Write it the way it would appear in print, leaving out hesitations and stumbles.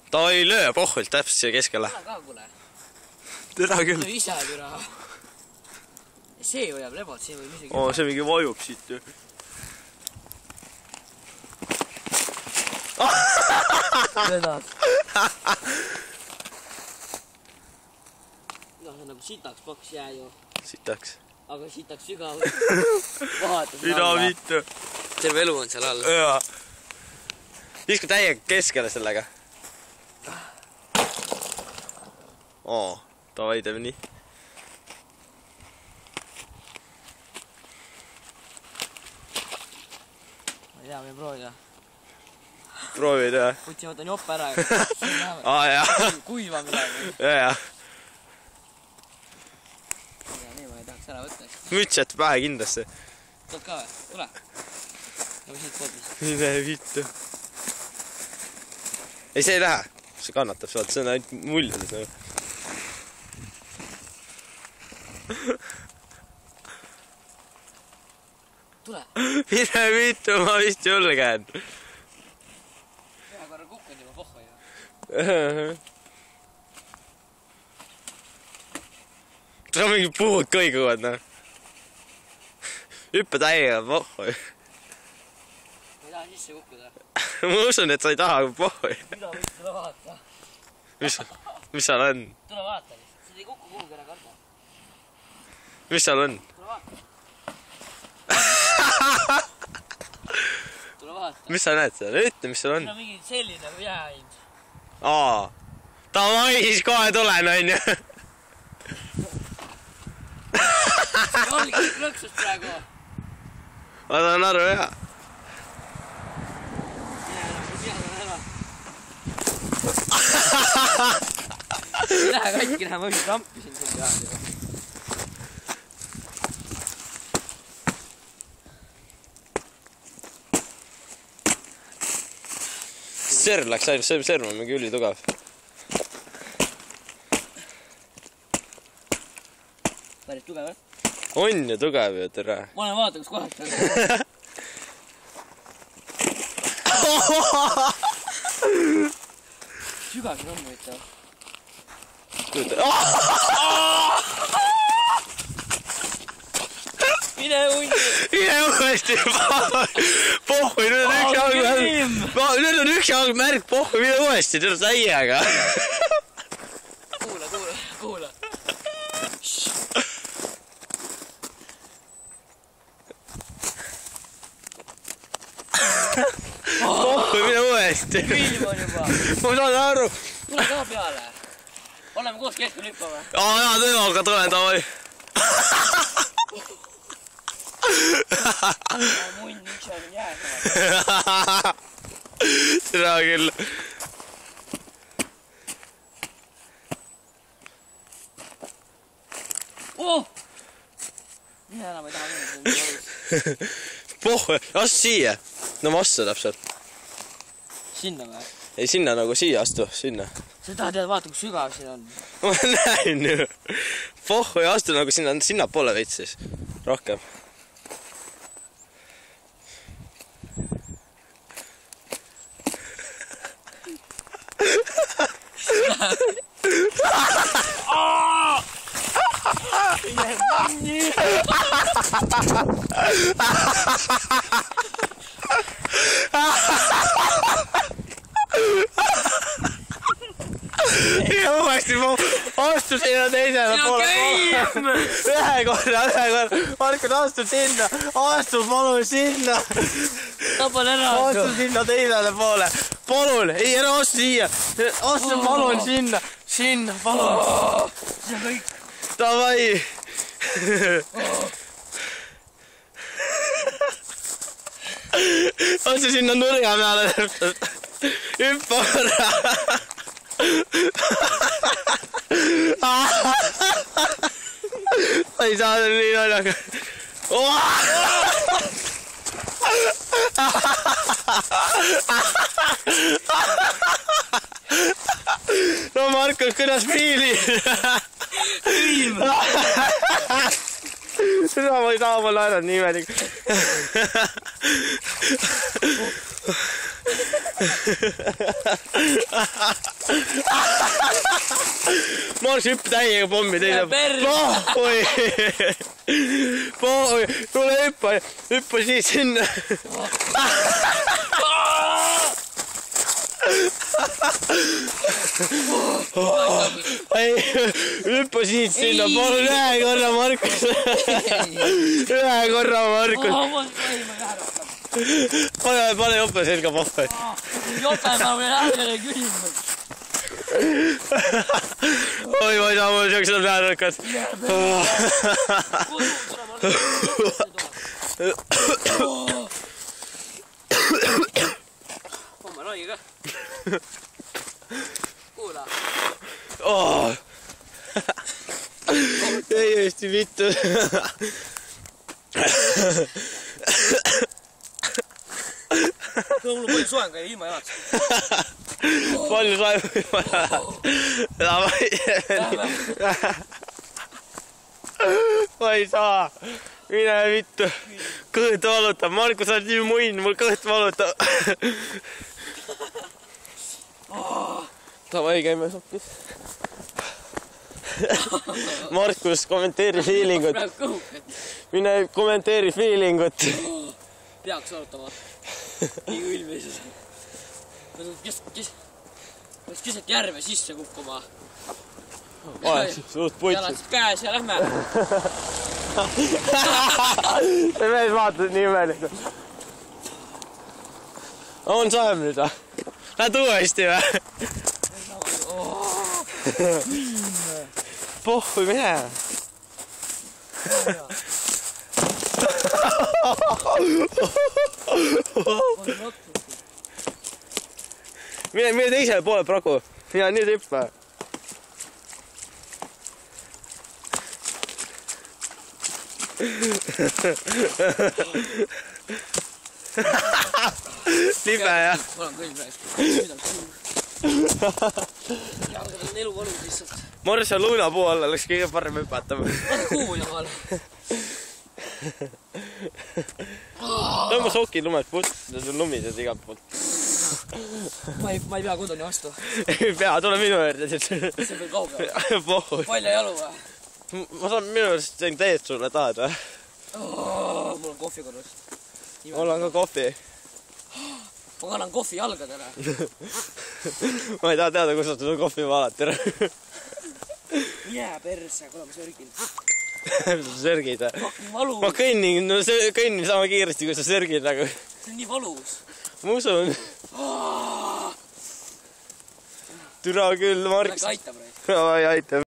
Ta ei löö pohvult täpselt siia keskele. Täna ka, kuule. Teda küll. Ise türa. See hoiab lebot, see võib isegi... Oo, see mingi vajub siit ju. Vedas. No, see on nagu sitaks paks jää ju. Sitaks. Aga sitaks sügav. Vahatas Mida vittu. Terve elu on seal all. Jaa. Visku täiega keskele sellega. Oo, davai teeme nii. Ma ei tea, võin proovida. Proovid, jah? Võtsin võtan joppe ära. Jah. Kuiva midagi. Jah. Nii ma ei tahaks ära võtta. Müts jätta pähe kindlasti. Tood ka või? Tule. Nagu siit poodis. Mine vittu. Ei, see ei lähe. See kannatab, saad, see on ainult mullides nagu. Tule. Mine vittu, ma vist julgen. Ühe korra kukkunud juba pohva ju. See on mingi puud kõiguvad, noh. Hüppe täiega pohva. Ma ei taha sisse kukkuda. Ma usun, et sa ei taha pohva. Mida võiks tule vaata? Mis seal on? Tule vaata lihtsalt. Seda ei kukku kuhugi ära karda. Mis seal on? Tule vaata. Tule vaata. Mis sa näed seal? Ütle, mis seal on? Siin on mingi selline nagu jääind. Aa. Davai, siis kohe tulen, on ju. See oli kõik lõksus praegu. Ma saan aru, jah. Ei lähe katki näha, ma just rampisin siin peal juba. Sörn läks ainult, see sörn on mingi ülitugev. Päris tugev, jah? On ju tugev ju, tere. Ma olen vaata, kus kohalt on. Sügav siin on võitav. Mine unni! Mine uuesti! Pohhu, nüüd on üks jalg märk. Nüüd on üks jalg märk, pohhu, mine uuesti, nüüd on täiega. Kuula. Pohhu, mine uuesti. Film on juba. Ma saan aru. Tule ka peale. Oleme koos keskel hüppame. Jaa, tõemaga tulen, davai. Munn, üks on jääda. Seda küll. Mine enam ei taha minna. Pohhu, astu siia. No vastu täpselt. Sinna või? Ei, sinna nagu siia astu, sinna. Sa tahad teada vaata, kus sügav siin on. Ma näin ju. Pohhu ja astu nagu sinna poole veits siis. Rohkem. Ja uuesti ma astu sinna teisele poole. Ühe korra. Markus, astu sinna. Astu palun sinna. Tapan ära. Astu sinna teisele poole. Palun, ei ära astu siia. Astu palun sinna. Sinna, palun. See on kõik. Davai. Astu sinna nurga peale täpselt. Hüppa korra. Ma ei saa seda nii naljaga. No Markus, kuidas fiilid? Film! Seda ma ei taha, ma naeran nii imelik. Marks hüppa täiega pommi teise. Pohhui. Tule hüppa siis sinna. Ei, hüppa siis sinna. Palun ühe korra, Markus. Ühe korra, Markus. Pane jope selga pohve. Jope, ma võin äärele küsima. Oi, ma ei saa, mul sööks seda näärõkad. Homma rai ka. Kuula. Täiesti vittu. Mul on palju soeng käia ilma jalatsi. Palju saime ilma ma ei saa. Mine vittu. Kõht valutab. Markus on nii muinn, mul kõht valutab. Tavai, käime soppis. Markus, kommenteeri feelingut. Mine kommenteeri feelingut. Peaks arutama. Nii ülmises. Peaks keset järve sisse kukkuma. Suht putsid. Jalad käes ja lähme. See mees vaatas nii imelikult. On saem nüüd või? Lähed uuesti või? Pohhui mine. Mine teisele poole praegu. Ja nüüd hüppe. Libe jah. Mul on kõll praegu. Jalgad on elu valus lihtsalt. Morse luunapuu alla oleks kõige parem hüpata. Vaata kuu jamal. Tõmba sokid lumest putt, sul lumised igalt poolt. Ma ei pea koduni vastu. Ei pea, tule minu juurde. See on veel kaugel. Pohhui. Palja jalu või? Ma saan minu juurest teen teed sulle, tahad või? Mul on kohvi kodus. Mul on ka kohvi. Ma kannan kohvi jalgadele. Ma ei taha teada, kus sa seda kohvi valad, tere. Jää perse, kuule ma sörgin. Sa sörgid või? Fucking valus. Ma kõnnin sama kiiresti, kui sa sörgid nagu. See on nii valus. Ma usun. Türa küll, Marks. Aitab, Ai, aitab.